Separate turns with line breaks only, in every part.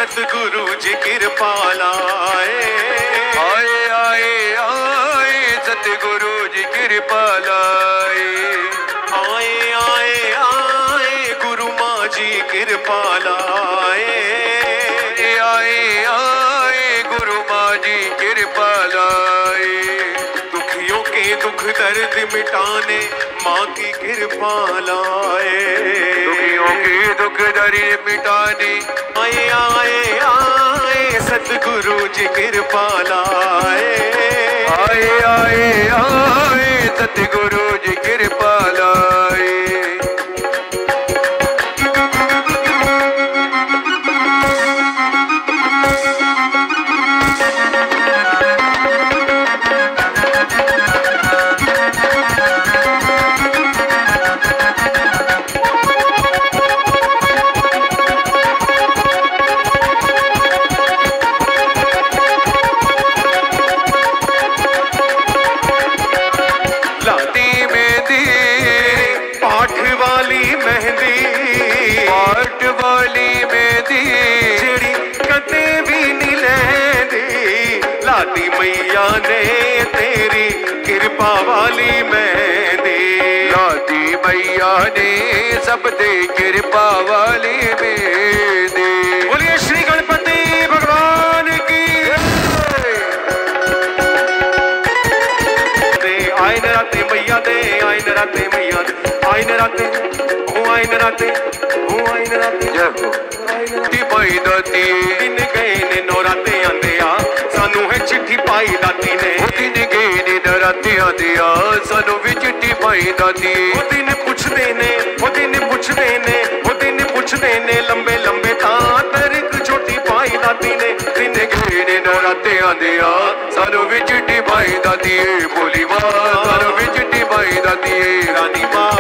सतगुरु जी कृपा लाए।
आए आए आए सतगुरु जी कृपा लाए।
आए आए आए गुरु माँ जी कृपा लाए।
आए आए गुरु माँ जी कृपा लाए।
दुखियों के दुख दर्द मिटाने माँ की कृपा लाए।
दुखियों के दुख दर्द मिटाने
आए आए आए सतगुरु जी कृपा लाए।
आए आए आए सतगुरु जी कृपा लाए।
मैया ने तेरी कृपा वाली मेहंदी
लाती मैया ने सब दे कृपा वाली मेहंदी।
बोलिए श्री गणपति भगवान की। आए नराते मैया दे आए नराते मैया दे आए नराते हूँ आए नराते हूँ आए नराते
पाई दाती
दिन गए ने नौराते आंदे आ सानू है चिट्ठी पाई दाती ने।
दिन गए ने नराते आंदे आ सानू भी चिट्ठी पाई दाती।
वो दिन पुछदे ने वो दिन पुछदे ने वो दिन पुछदे ने लंबे लंबे तां तरिक छोटी पाई दाती ने।
दिन गए ने नराते आंदे आ सानू भी चिट्ठी पाई दाती। बोली मां सानू भी चिट्ठी पाई दाती।
रानी मां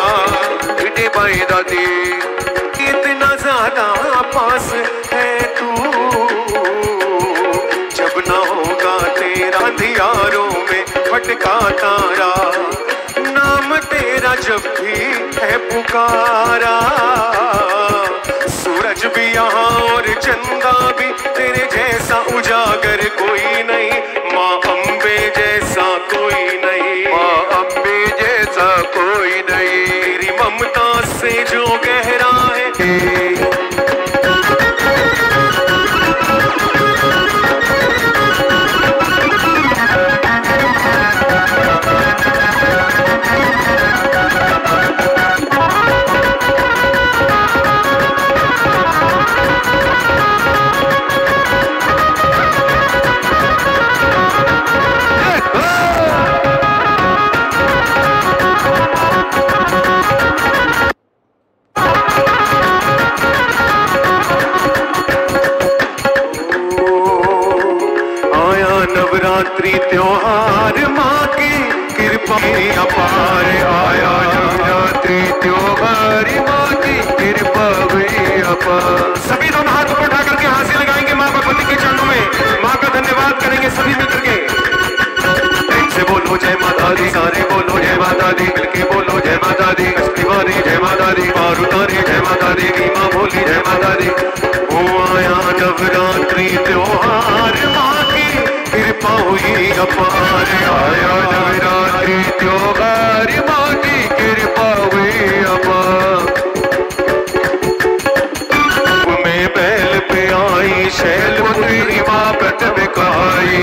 चिट्ठी पाई दाती।
इतना ज्यादा पास है तू जब ना होगा तेरा अंधियारों में भटका तारा। नाम तेरा जब भी है पुकारा सूरज भी यहाँ और चंदा भी तेरे जैसा उजागर कोई नहीं। माँ अम्बे जैसा कोई नहीं।
माँ अम्बे जैसा कोई नहीं।
तेरी ममता से जो गहरा है नवरात्रि त्योहार माँ की कृपा अपार। आया
नवरात्रि त्योहार माँ की कृपा अपार।
सभी दोनों हाथ ऊपर उठा करके हाथ से लगाएंगे माँ भगवती के चरणों में। माँ का धन्यवाद करेंगे सभी मिलकर के।
से बोलो जय माता दी सारे बोलो जय माता दी मिलके बोलो जय माता दी। कष्टिवारी जय माता दी पारुतारी जय माता दी नीमा बोली जय माता दी।
ओ आया नवरात्रि त्योहार माँ की कृपा हुई अपार।
आया नवरात्रि त्योहार माँ की कृपा हुई अपार।
में बैल पे आई
शैलपुत्री माँ प्रथम कहाई।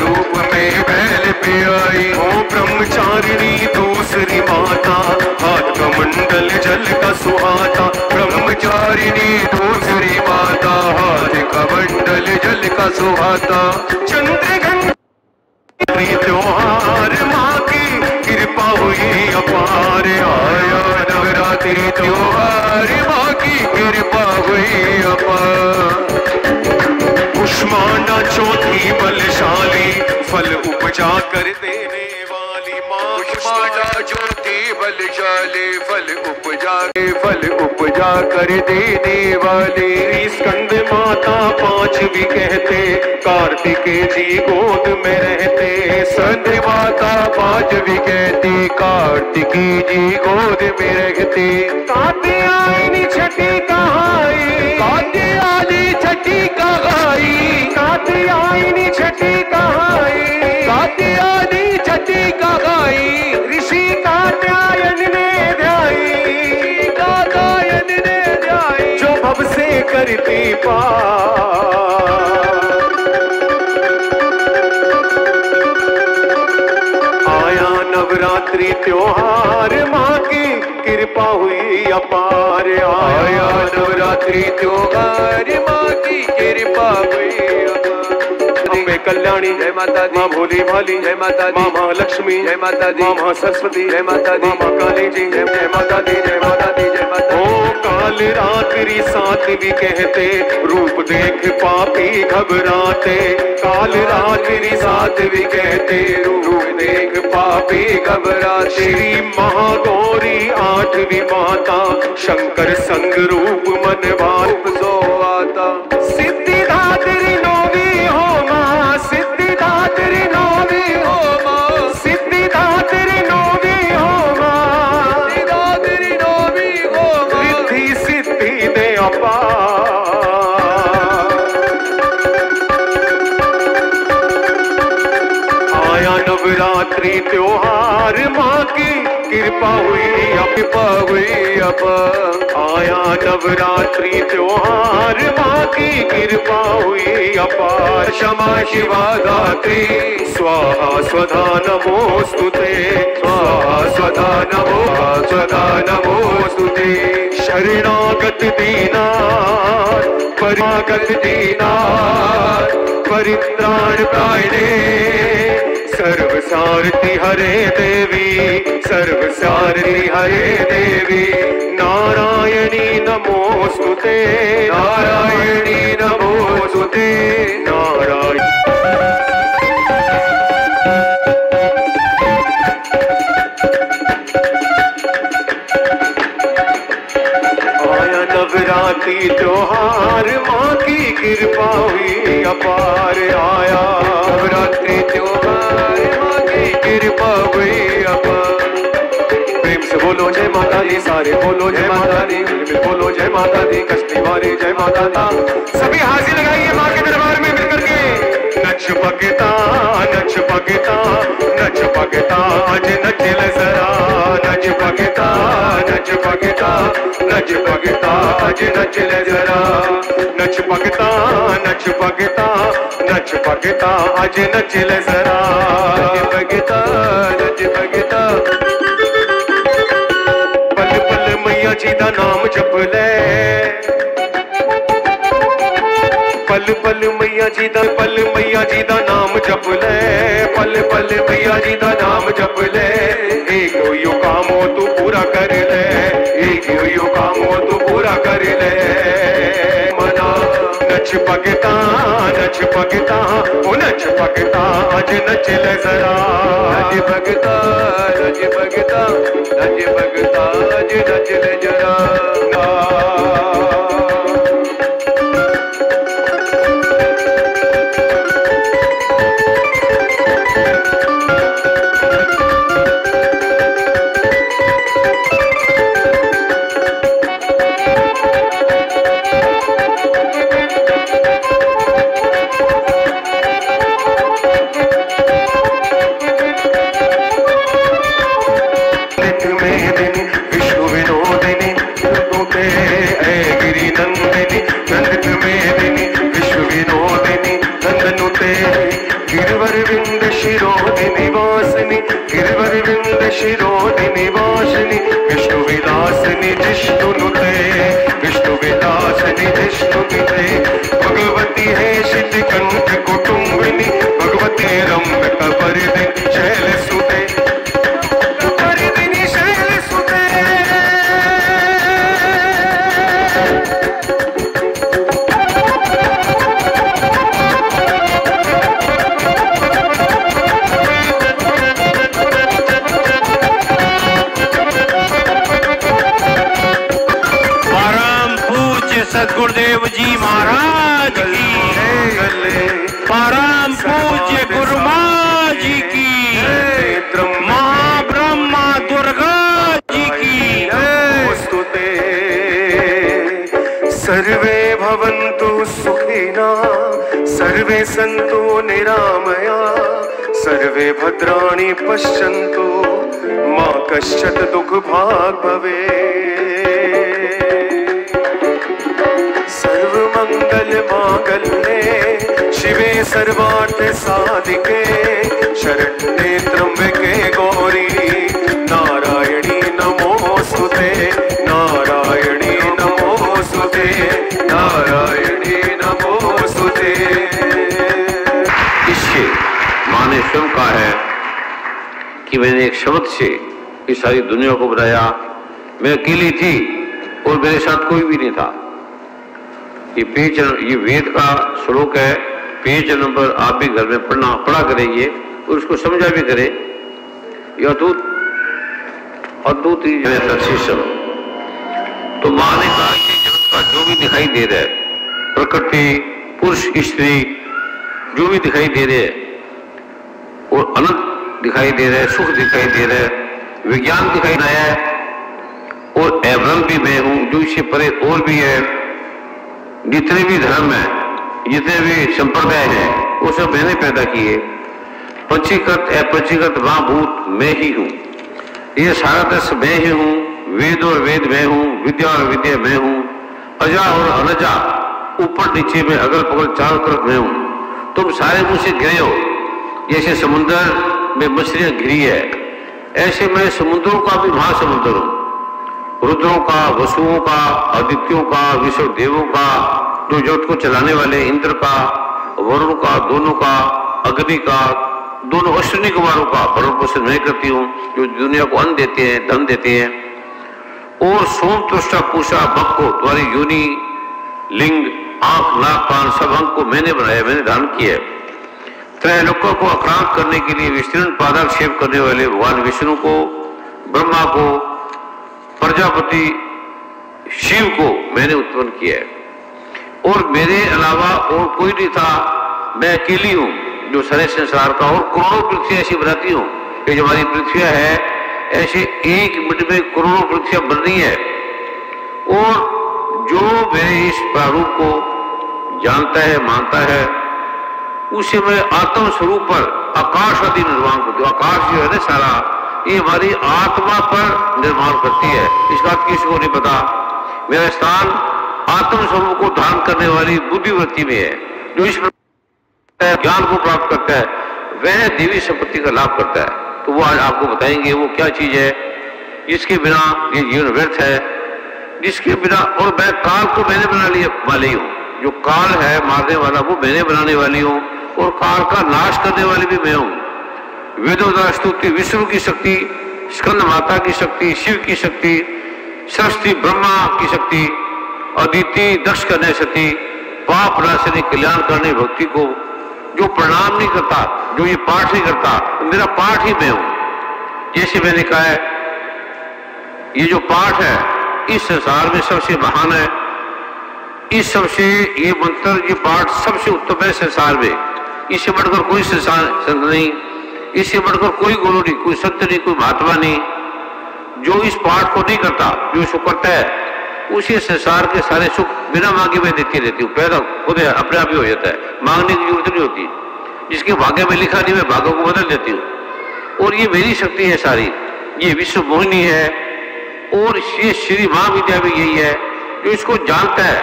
रूप में बैल पे आई
ओ ब्रह्मचारिणी दूसरी माता हाथ कमंडल जल का सुहाता।
ब्रह्मचारिणी दूसरी माता हाथ कमंडल जल का सुहाता।
चंद्रघंटा त्योहार माँ की कृपा हुई अपार।
आया नवरात्रि त्योहार माँ की कृपा हुई अपार।
कुष्मांडा चौथी बलशाली फल उपजा कर देने वाली माँ।
कुष्मांडा ज्योति बलशाली फल उपजा कर देने वाली।
स्कंद माता पांचवी कहते कार्तिकेय जी गोद में रहते।
स्कंद माता पांचवी कहती कार्तिकेय जी गोद में रहते।
कात्यायनी छठी कहाई
कात्यायनी छठी
कात्यायनी छठी कहाई,
कात्यायनी छठी कहाई,
ऋषि कात्यायन ने ध्याई,
कात्यायन ने ध्याई,
जो भव से करती पार। आया नवरात्रि त्योहार, माँ की कृपा हुई अपार।
आया नवरात्रि त्योहार, माँ की कृपा हुई अपार।
अम्बे कल्याणी
जय माता दी,
माँ भोली भाली
जय माता दी,
माँ महालक्ष्मी
जय माता दी,
माँ सरस्वती
जय माता दी,
माँ काली जी
जय माता दी, जय माता दी, जय माता दी।
ओ काल रात्रि सातवीं कहते, रूप देख पापी घबराते। काल रात्रि सातवीं कहते,
रूप देख पापी घबराते।
श्री महागौरी आठवीं माता, शंकर संग रूप मन भाप
सो आता।
सिद्धिदात्री नौवीं हो माँ, सिद्धिदात्री नौवीं हो माँ, सिद्धिदात्री नौवीं हो माँ,
सिद्धिदात्री नौवीं हो माँ,
रिद्धि सिद्धि दे अपार। आया नवरात्रि त्योहार, माँ की कृपा हुई
कृपा हुई अपार।
आया नवरात्रि त्योहार, माँ की कृपा हुई अपार।
क्षमा शिवा दात्री,
स्वाहा स्वधा नमोस्तुते,
स्वाहा स्वधा नमो, स्वधा नमोस्तुते।
शरणागत दीनाथ, परागत दीनाथ, परित्राण प्रायणे, सर्वसारथि हरे देवी, सर्वसारथि हरे देवी। नारायणी नमोस्तुते,
नारायणी नमोस्तुते,
नारायण। आया नवरात्रि त्योहार, माँ की कृपा हुई अपार। आया
नवरात्रि त्योहार, माँ की कृपा हुई अपार।
प्रेम से बोलो जय माता दी, सारे बोलो जय माता दी, मिलकर बोलो जय माता दी, कष्टी वाले जय माता दी। सभी हाजिर लगाइए माँ के दरबार में मिलकर के। नच पगता, नच पगता, नच पगता, आज नच ले जरा। नच पगता, नच पगता, नच पगता, आज नच ले जरा। नच पगता, नच पगता, नच पगता, आज नच ले जरा।
नच पगता, नच पगता,
पल पल मैया जी दा नाम जप ले। पल पल मैया जी दा, पल मैया जी दा नाम जप ले। पल पल मैया जी दा नाम जप ले। एक यो काम हो तू पूरा कर ले, एक यो काम हो तू पूरा कर ले। मना नच पगता, नच पगता, ओ नच पगता, आज नच ले जरा।
नच पगता, नच पगता, नच पगता, आज नच ले जरा।
गिरवरविंद शिरोदिनी वासिनी, गिरवरविंद शिरोदिनी वासिनी, विष्णु विलासिनी जिष्णुनुते, विष्णु विलासिनी जिष्णुनुते। भगवती है शितिकंठ कुटुंबिनी, भगवती रंभक परिदिनी शैलसुते, परिदिनी शैलसुते।
सदगुरुदेव जी महाराज की, परम पूज्य गुरु माँ जी की, महाब्रह्मा दुर्गा जी की।
सर्वे भवन्तु सुखिनः। सर्वे सन्तु निरामया सर्वे भद्राणि पश्यन्तु मा कश्चित् दुःखभाग् भवेत्। सर्वमङ्गलमाङ्गल्ये शिवे सर्वार्थ साधिके शरण्ये त्र्यम्बके गौरी नारायणी नमोस्तुते नारायणी नमोस्तुते नारायणी नमोस्तुते।
इससे माँ ने स्वयं कहा है कि मैंने एक शब्द से इस सारी दुनिया को बनाया। मैं अकेली थी और मेरे साथ कोई भी नहीं था। ये वेद का श्लोक है, पेज नंबर आप भी घर में पढ़ा करेंगे और उसको समझा भी करें। यह अद्भुत शीर्षक। तो माँ ने कहा कि जगत का जो भी दिखाई दे रहा है, प्रकृति, पुरुष, स्त्री, जो भी दिखाई दे रहे हैं और अनंत दिखाई दे रहा है, सुख दिखाई दे रहा है, विज्ञान दिखाई दे रहा है और एवं भी मैं हूं, जो इससे परे और भी है। जितने भी धर्म है, जितने भी संप्रदाय हैं, वो सब मैंने पैदा किए। पंचीकृत अपंचीकृत महाभूत मैं ही हूं। ये सारा दस मैं ही हूं। वेद और वेद मैं हूं, विद्या और विद्या मैं हूं, अजा और अनजा, ऊपर नीचे में अगल बगल चारों तरफ मैं हूं। तुम सारे मुझसे घिरे हो, जैसे समुद्र में मछलियां घिरी है, ऐसे मैं समुद्रों का भी महासमुद्र हूं। रुद्रों का, वसुओं का, आदित्यों का, विश्व देवों का, जो जगत को चलाने वाले इंद्र का, वरुण का, दोनों का, अग्नि का, दोनों अश्विनी कुमारों का भरण पोषण मैं करती हूँ, जो दुनिया को अन्न देते हैं, धन देते हैं। और सोम, तुष्टा, पूषा, भक्त को तुम्हारी योनि, लिंग, आंख, नाक, कान सब अंग को मैंने बनाया, मैंने धारण किया है। त्रैलोकों को आक्रांत करने के लिए विस्तृत पादाक्षेप करने वाले भगवान विष्णु को, ब्रह्मा को, प्रजापति शिव को मैंने उत्पन्न किया है। और मेरे अलावा और कोई नहीं था, मैं अकेली हूं जो सारे संसार का। और करोड़ों पृथ्वी ऐसी बनाती हूं कि जो हमारी पृथ्वी है, ऐसे एक मिनट में करोड़ों पृथ्वी बन रही है। और जो मेरे इस प्रारूप को जानता है, मानता है, उसे मैं आत्म स्वरूप पर आकाश आदि निर्माण करती हूँ। आकाश जो है ना सारा, ये हमारी आत्मा पर निर्माण करती है। इसका किसी को नहीं पता। मेरा स्थान आत्म स्वरूप को धारण करने वाली बुद्धिवृत्ति में है। जो इस ज्ञान को प्राप्त करता है वह देवी संपत्ति का लाभ करता है। तो वो आज आपको बताएंगे वो क्या चीज है जिसके बिना ये जीवन व्यर्थ है, जिसके बिना। और मैं काल को मैंने बना लिया वाली हूँ। जो काल है मारने वाला, वो मैंने बनाने वाली हूँ। और काल का नाश करने वाली भी मैं हूँ। वेदों द्वारा स्तुति विष्णु की शक्ति, स्कंद माता की शक्ति, शिव की शक्ति, सरस्वती ब्रह्मा की शक्ति, अदिति दक्ष करने शक्ति, पाप नाशनी कल्याण करने भक्ति को। जो प्रणाम नहीं करता, जो ये पाठ नहीं करता, मेरा पाठ ही मैं हूं। जैसे मैंने कहा है, ये जो पाठ है इस संसार में सबसे महान है। इस सबसे ये मंत्र, ये पाठ सबसे उत्तम है संसार में। इससे बढ़कर कोई संसार संत नहीं, इससे बढ़कर कोई गुरु नहीं, कोई संत नहीं, कोई महात्मा नहीं। जो इस पाठ को नहीं करता, जो इसको करता है, उसी संसार के सारे सुख बिना मांगे मैं देती रहती हूँ। पैदा खुद अपने आप ही हो जाता है, मांगने की जरूरत नहीं होती। जिसके भाग्य में लिखा नहीं, मैं भाग्य को बदल देती हूँ। और ये मेरी शक्ति है सारी, ये विश्व मोहिनी है। और ये श्री महाविद्या भी यही है। जो इसको जानता है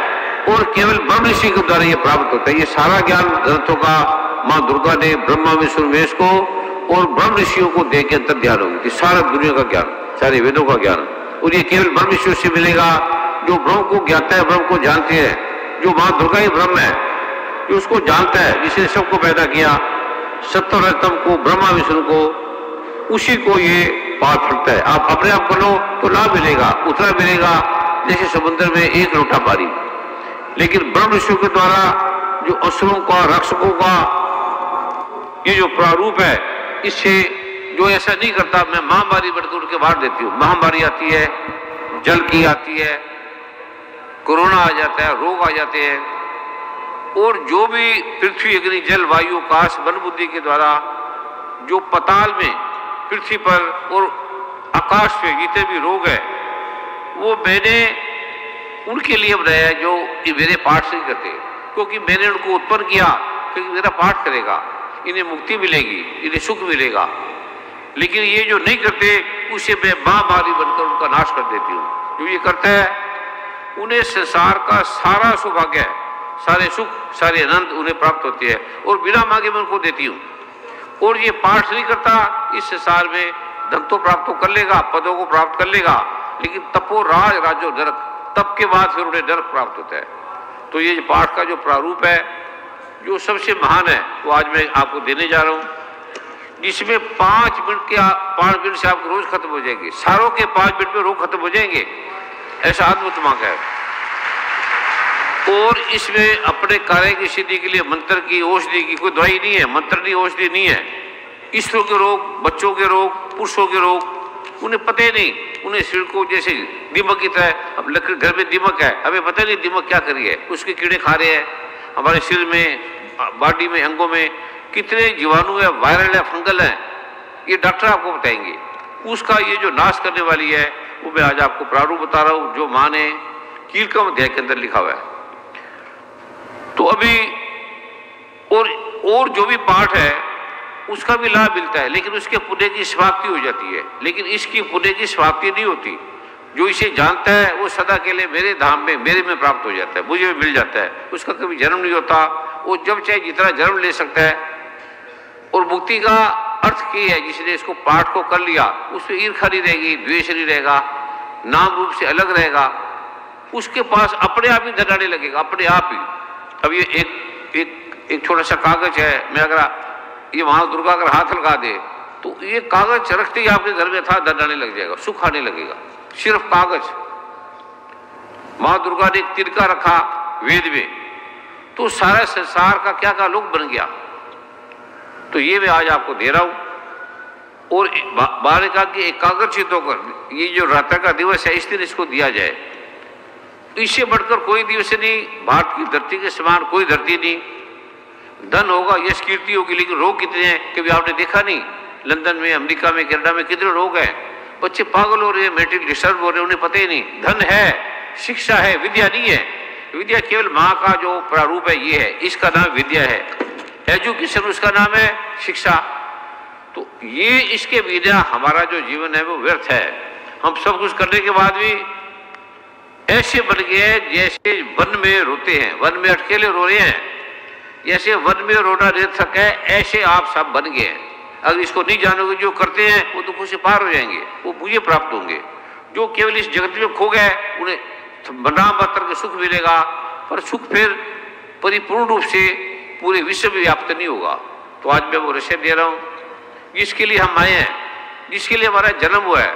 और केवल ब्रह्म ऋषि के द्वारा ये प्राप्त होता है। ये सारा ज्ञान ग्रंथों का माँ दुर्गा ने ब्रह्मा विष्णु महेश को और ब्रह्म ऋषियों को दे के अंतर ध्यान होगी। सारा दुनिया का ज्ञान, सारे वेदों का ज्ञान। और ये केवल ब्रह्म ऋषियों से मिलेगा जो ब्रह्म को ज्ञाता है, ब्रह्म को जानते हैं। जो माँ दुर्गा ही ब्रह्म है, जो उसको जानता है, जिसने सबको पैदा किया, सत्वरत्न को, ब्रह्मा विष्णु को, उसी को ये पाठ फलता है। आप अपने आप करो तो लाभ मिलेगा, उतना मिलेगा जैसे समुद्र में एक लोटा पानी। लेकिन ब्रह्म ऋषियों के द्वारा जो असुरों का, रक्षकों का ये जो प्रारूप है, इससे जो ऐसा नहीं करता, मैं महामारी बढ़कर उनके बाहर देती हूँ। महामारी आती है, जल की आती है, कोरोना आ जाता है, रोग आ जाते हैं। और जो भी पृथ्वी, अग्नि, जल, वायु, आकाश, मन बुद्धि के द्वारा जो पताल में, पृथ्वी पर और आकाश पे जितने भी रोग है, वो मैंने उनके लिए बनाया है जो ये मेरे पाठ से करते। क्योंकि मैंने उनको उत्पन्न किया क्योंकि मेरा पाठ करेगा, इन्हें मुक्ति मिलेगी, इन्हें सुख मिलेगा। लेकिन ये जो नहीं करते उसे मैं महामारी बनकर उनका नाश कर देती हूँ। जो ये करता है उन्हें संसार का सारा सौभाग्य है, सारे सुख, सारे आनंद उन्हें प्राप्त होते हैं और बिना मांगे मैं उनको देती हूँ। और ये पाठ नहीं करता, इस संसार में धन तो प्राप्त तो कर लेगा, पदों को प्राप्त कर लेगा, लेकिन तपो राज राजो नरक, तप के बाद फिर उन्हें नरक प्राप्त होता है। तो ये पाठ का जो प्रारूप है जो सबसे महान है वो आज मैं आपको देने जा रहा हूँ, जिसमें 5 मिनट से आपको रोज खत्म हो जाएंगे, सारों के 5 मिनट में रोज खत्म हो जाएंगे, ऐसा अद्भुत मांग है। और इसमें अपने कार्य की सिद्धि के लिए मंत्र की, औषधि की कोई दवाई नहीं है, मंत्र नहीं, औषधि नहीं है। स्त्रियों के रोग, बच्चों के रोग, पुरुषों के रोग उन्हें पता ही नहीं, उन्हें सिर को जैसे दीमक की तरह, अब लकड़ी घर में दीमक है, हमें पता नहीं दीमक क्या करी है, उसके कीड़े खा रहे हैं, हमारे सिर में, बॉडी में, अंगों में कितने जीवाणु है, वायरल है, फंगल है, ये डॉक्टर आपको बताएंगे। उसका ये जो नाश करने वाली है वो मैं आज आपको प्रारूप बता रहा हूँ, जो माँ ने कीलकम अध्याय के अंदर लिखा हुआ है। तो अभी और जो भी पाठ है उसका भी लाभ मिलता है, लेकिन उसके पुण्य की समाप्ति हो जाती है, लेकिन इसकी पुण्य की समाप्ति नहीं होती। जो इसे जानता है वो सदा के लिए मेरे धाम में, मेरे में प्राप्त हो जाता है, मुझे मिल जाता है, उसका कभी जन्म नहीं होता, वो जब चाहे जितना जन्म ले सकता है। और मुक्ति का अर्थ क्या है, जिसने इसको पाठ को कर लिया उसमें ईर्ष्या नहीं रहेगी, द्वेष नहीं रहेगा, नाम रूप से अलग रहेगा, उसके पास अपने आप ही धन आने लगेगा, अपने आप ही। अब ये एक छोटा सा कागज है, मैं अगर ये माँ दुर्गा अगर हाथ लगा दे तो ये कागज रखते ही आपके घर में था धन आने लग जाएगा, सुख आने लगेगा, सिर्फ कागज। माँ दुर्गा ने एक तिनका रखा वेद में तो सारा संसार का क्या क्या लोक बन गया। तो ये मैं आज आपको दे रहा हूं। और बारे कहा कि एकाग्रचित होकर ये जो रात्रि का दिवस है इस दिन इसको दिया जाए, इससे बढ़कर कोई दिवस नहीं, भारत की धरती के समान कोई धरती नहीं। धन होगा, यश कीर्ति होगी, लेकिन रोग कितने हैं कभी आपने देखा नहीं। लंदन में, अमेरिका में, कनाडा में कितने रोग हैं, बच्चे पागल हो रहे हैं, मेंटल डिस्टर्ब हो रहे हैं, उन्हें पता ही नहीं। धन है, शिक्षा है, विद्या नहीं है। विद्या केवल माँ का जो प्रारूप है ये है, इसका नाम विद्या है। एजुकेशन उसका नाम है शिक्षा। तो ये इसके बिना हमारा जो जीवन है वो व्यर्थ है। हम सब कुछ करने के बाद भी ऐसे बन गए जैसे वन में रोते हैं, वन में अकेले रो रहे हैं, जैसे वन में रोना निरर्थक है, ऐसे आप सब बन गए हैं। अगर इसको नहीं जानोगे, जो करते हैं वो दुखों से पार हो जाएंगे, वो मुझे प्राप्त होंगे। जो केवल इस जगत में खो गए उन्हें नाम मात्र के सुख मिलेगा, पर सुख फिर परिपूर्ण रूप से पूरे विश्व में व्याप्त नहीं होगा। तो आज मैं वो रहस्य दे रहा हूँ जिसके लिए हम आए हैं, जिसके लिए हमारा जन्म हुआ है।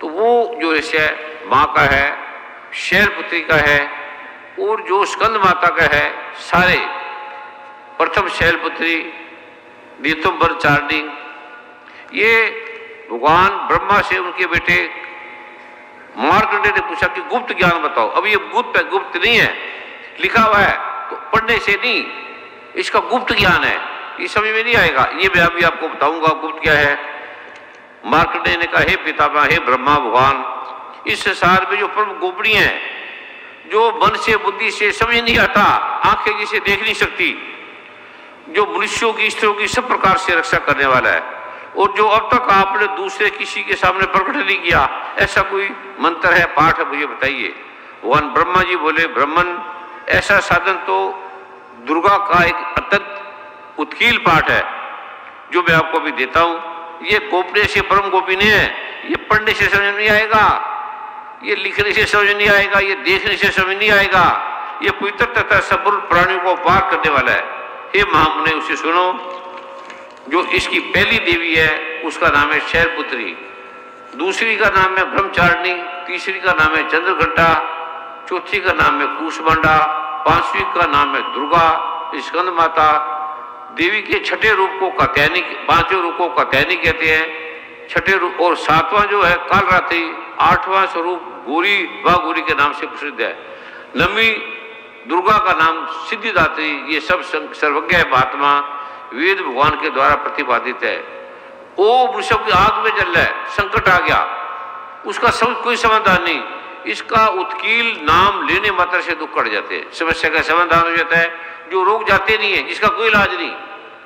तो वो जो रहस्य माँ का है, शैलपुत्री का है, और जो स्कंद माता का है, सारे प्रथम शैलपुत्री, द्वितीय ब्रह्मचारिणी, ये भगवान ब्रह्मा से उनके बेटे मार्कंडेय ने पूछा कि गुप्त ज्ञान बताओ। अब ये गुप्त है, गुप्त नहीं है, लिखा हुआ है तो पढ़ने से नहीं, इसका गुप्त ज्ञान है, ये समझ में नहीं आएगा। ये मैं अभी आपको बताऊंगा गुप्त क्या है। मार्कंडेय ने कहा, हे पितामह, हे ब्रह्मा भगवान, इस संसार में जो परम गोपनीय है, जो मन से बुद्धि से समझ नहीं आता, आंखें जिसे देख नहीं सकती, जो मनुष्यों की, स्त्रियों की सब प्रकार से रक्षा करने वाला है, और जो अब तक आपने दूसरे किसी के सामने प्रकट नहीं किया, ऐसा कोई मंत्र है, पाठ है, मुझे बताइए। भगवान ब्रह्मा जी बोले, ब्रह्मन, ऐसा साधन तो दुर्गा का एक अत्यंत उत्कील पाठ है जो मैं आपको अभी देता हूं। ये गोपनीय से परम गोपनीय है, ये पढ़ने से समझ नहीं आएगा, ये लिखने से समझ नहीं आएगा, ये देखने से समझ नहीं आएगा, ये पवित्र तथा संपूर्ण प्राणियों को पार करने वाला है। हे महामुने, उसे सुनो। जो इसकी पहली देवी है उसका नाम है शैलपुत्री, दूसरी का नाम है ब्रह्मचारिणी, तीसरी का नाम है चंद्रघंटा, चौथी का नाम है कूष्मांडा, पांचवी का नाम है दुर्गा, स्कंद माता। देवी के छठे रूप को कात्यायनी, पांचवें रूप को कात्यायनी कहते हैं, छठे रूप, और सातवां जो है कालरात्रि, आठवां स्वरूप गौरी व गौरी के नाम से प्रसिद्ध है। नवी दुर्गा का नाम सिद्धिदात्री। ये सब सर्वज्ञ है महात्मा, वेद भगवान के द्वारा प्रतिपादित है। ओ वृषभ की आग में जल रहा है, संकट आ गया, उसका कोई समाधान नहीं, इसका उत्कील नाम लेने मात्र से दुख कट जाते हैं, समस्या का समाधान हो जाता है। जो रोग जाते नहीं है, जिसका कोई इलाज नहीं,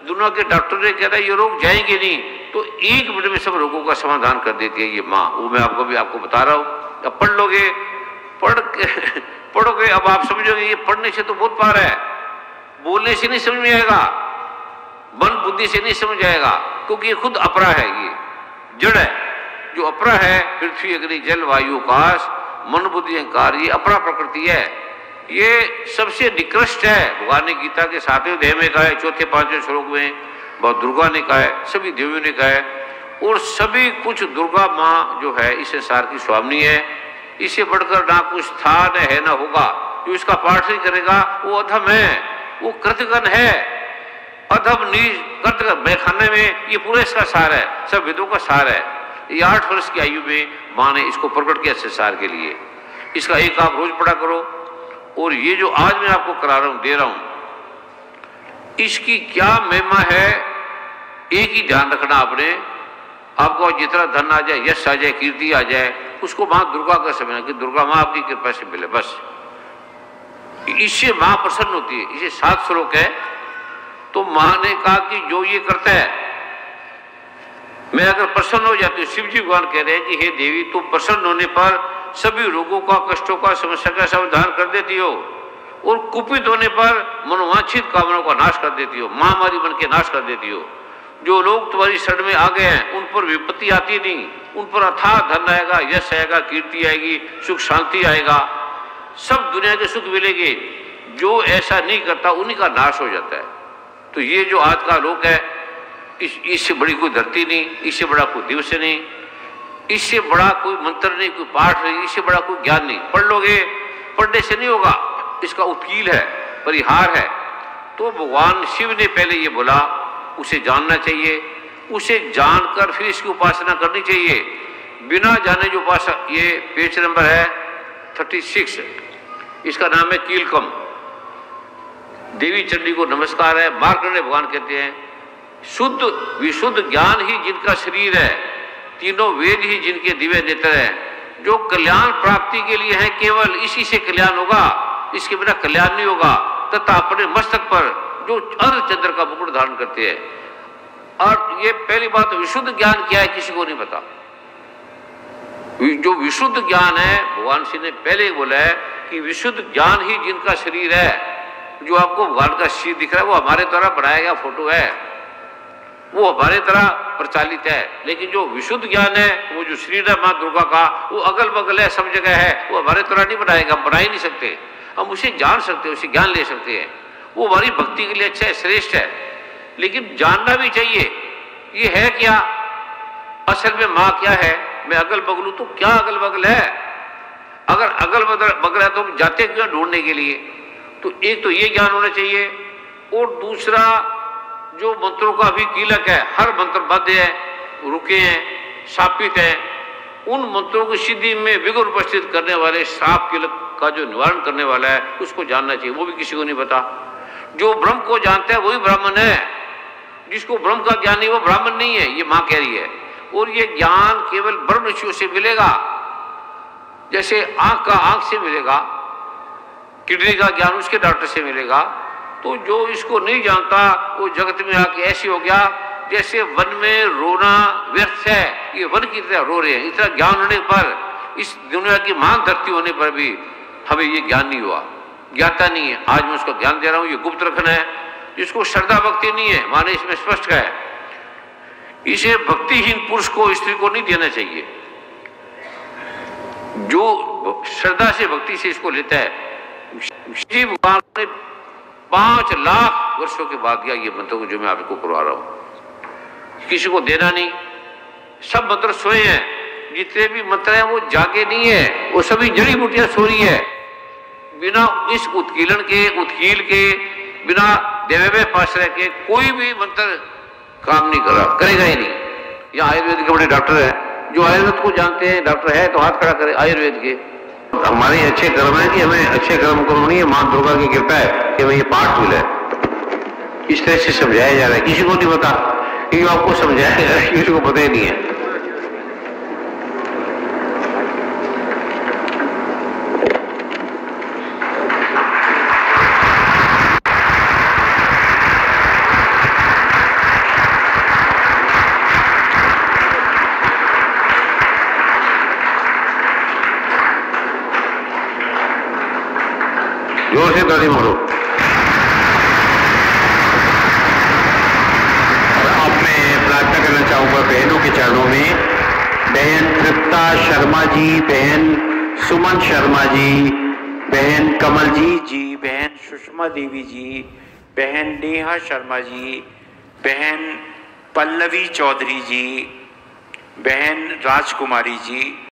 दुनिया के डॉक्टर ने कह रहा है ये रोग जाएंगे नहीं, तो 1 मिनट में सब रोगों का समाधान कर देती है ये माँ। वो मैं आपको बता रहा हूँ। अब पढ़ लोगे, पढ़ोगे, अब आप समझोगे ये पढ़ने से तो बहुत पार है, बोलने से नहीं समझ में आएगा, मन बुद्धि से नहीं समझ आएगा, क्योंकि ये खुद अपरा है, ये जड़ है। जो अपरा है, पृथ्वी अग्नि जल वायु आकाश मन बुद्धि अहंकार, ये अपरा प्रकृति है। ये सबसे निकृष्ट है। भगवान ने गीता के 7वें अध्याय में कहा है, 4-5वें श्लोक में बहुत दुर्गा ने कहा है, सभी देवियों ने कहा है, और सभी कुछ दुर्गा माँ जो है इस संसार की स्वामिनी है। इससे बढ़कर ना कुछ था, न है, न होगा। जो इसका पाठ नहीं करेगा वो अधम है, वो कृतघ्न है, अधम नीच कृतघ्न। मैखाने में ये पूरा इसका सार है, सब वेदों का सार है। ये 8 वर्ष की आयु में माँ ने इसको प्रकट किया संसार के लिए। इसका एक आप रोज पढ़ा करो। और ये जो आज मैं आपको करा रहा हूं, दे रहा हूं, इसकी क्या महिमा है, एक ही ध्यान रखना आपने। आपको जितना धन आ जाए, यश आ जाए, कीर्ति आ जाए, उसको मां दुर्गा का समझना कि दुर्गा मां आपकी कृपा से मिले, बस। इससे मां प्रसन्न होती है। इसे 7 श्लोक है। तो मां ने कहा कि जो ये करता है, मैं अगर प्रसन्न हो जाती हूँ, शिव जी भगवान कह रहे हैं कि हे देवी, तुम प्रसन्न होने पर सभी रोगों का, कष्टों का, समस्या का समाधान कर देती हो, और कुपित होने पर मनोवांछित कामनाओं का नाश कर देती हो, महामारी बन के नाश कर देती हो। जो लोग तुम्हारी शरण में आ गए हैं, उन पर विपत्ति आती नहीं, उन पर अथाह धन आएगा, यश आएगा, कीर्ति आएगी, सुख शांति आएगा, सब दुनिया के सुख मिलेंगे। जो ऐसा नहीं करता उन्हीं का नाश हो जाता है। तो ये जो आज का लोक है, इससे बड़ी कोई धरती नहीं, इससे बड़ा कोई दिवस नहीं, इससे बड़ा कोई मंत्र नहीं, कोई पाठ नहीं, इससे बड़ा कोई ज्ञान नहीं। पढ़ लोगे, पढ़ने से नहीं होगा, इसका उपकील है, परिहार है। तो भगवान शिव ने पहले ये बोला, उसे जानना चाहिए, उसे जानकर फिर इसकी उपासना करनी चाहिए। बिना जाने जो उपासना, ये पेज नंबर है 36, इसका नाम है कीलकम। देवी चंडी को नमस्कार है। मार्कंडेय भगवान कहते हैं, शुद्ध विशुद्ध ज्ञान ही जिनका शरीर है, तीनों वेद ही जिनके दिव्य नेत्र हैं, जो कल्याण प्राप्ति के लिए है, केवल इसी से कल्याण होगा, इसके बिना कल्याण नहीं होगा। तथा अपने मस्तक पर जो अर्ध चंद्र का मुकुट धारण करते हैं। और ये पहली बात, विशुद्ध ज्ञान क्या है किसी को नहीं पता। जो विशुद्ध ज्ञान है, भगवान श्री ने पहले बोला है कि विशुद्ध ज्ञान ही जिनका शरीर है। जो आपको भगवान का शरीर दिख रहा है वो हमारे द्वारा बनाया गया फोटो है, वो हमारे तरह प्रचालित है। लेकिन जो विशुद्ध ज्ञान है, वो जो शरीर है मां दुर्गा का, वो अगल बगल है, सब जगह है, वो हमारे तरह नहीं बनाएगा, बना ही नहीं सकते। हम उसे जान सकते हैं, उसे ज्ञान ले सकते हैं, वो हमारी भक्ति के लिए अच्छा है, श्रेष्ठ है। लेकिन जानना भी चाहिए ये है क्या, असल में मां क्या है। मैं अगल बगलू तो क्या अगल बगल है? अगर अगल बगल है तो जाते क्यों ढूंढने के लिए? तो एक तो ये ज्ञान होना चाहिए, और दूसरा जो मंत्रों का भी कीलक है, हर मंत्र बद्ध है, रुके हैं, शापित है, उन मंत्रों की सिद्धि में विघ्न उपस्थित करने वाले श्राप कीलक का जो निवारण करने वाला है, उसको जानना चाहिए। वो भी किसी को नहीं पता। जो ब्रह्म को जानता है वही ब्राह्मण है, जिसको ब्रह्म का ज्ञान नहीं वो ब्राह्मण नहीं है, ये मां कह रही है। और ये ज्ञान केवल ब्रह्म ऋषियों से मिलेगा। जैसे आंख का आंख से मिलेगा, किडनी का ज्ञान उसके डॉक्टर से मिलेगा। तो जो इसको नहीं जानता वो जगत में आके ऐसे हो गया जैसे वन में रोना व्यर्थ है, ये वन की तरह रो रहे हैं। इतना ज्ञान होने पर, इस दुनिया की महान धरती होने पर भी हमें ये ज्ञान नहीं हुआ, ज्ञाता नहीं है। आज मैं उसका ज्ञान दे रहा हूं, ये गुप्त रखना है। जिसको श्रद्धा भक्ति नहीं है, माने इसमें स्पष्ट है, इसे भक्तिहीन पुरुष को, स्त्री को नहीं देना चाहिए। जो श्रद्धा से भक्ति से इसको लेता है, शिव भगवान ने 5 लाख वर्षों के बाद दिया ये मंत्र को, जो मैं आपको करवा रहा हूं। किसी को देना नहीं, सब मंत्र सोए हैं। जितने भी मंत्र हैं वो जागे नहीं है, वो सभी जड़ी बूटियां सो रही है। बिना इस उत्कीलन के, उत्कील के, बिना देवे पाश्रय के कोई भी मंत्र काम नहीं करेगा ही नहीं। या आयुर्वेद के बड़े डॉक्टर हैं, जो आयुर्वेद को जानते हैं, डॉक्टर है तो हाथ खड़ा करे आयुर्वेद के।
हमारे अच्छे कर्म है कि हमें अच्छे कर्म करो नहीं है, मां दुर्गा की कृपा है कि हमें ये पाठ मिला है। इस तरह से समझाया जा रहा है, किसी को नहीं पता, क्योंकि आपको समझाया जा रहा है, किसी को पता ही नहीं है। जोर से ताली मारो।
और अब मैं प्रार्थना करना चाहूंगा बहनों के चरणों में। बहन तृप्ता शर्मा जी, बहन सुमन शर्मा जी, बहन कमलजीत जी, बहन सुषमा देवी जी, बहन नेहा शर्मा जी, बहन पल्लवी चौधरी जी, बहन राजकुमारी जी।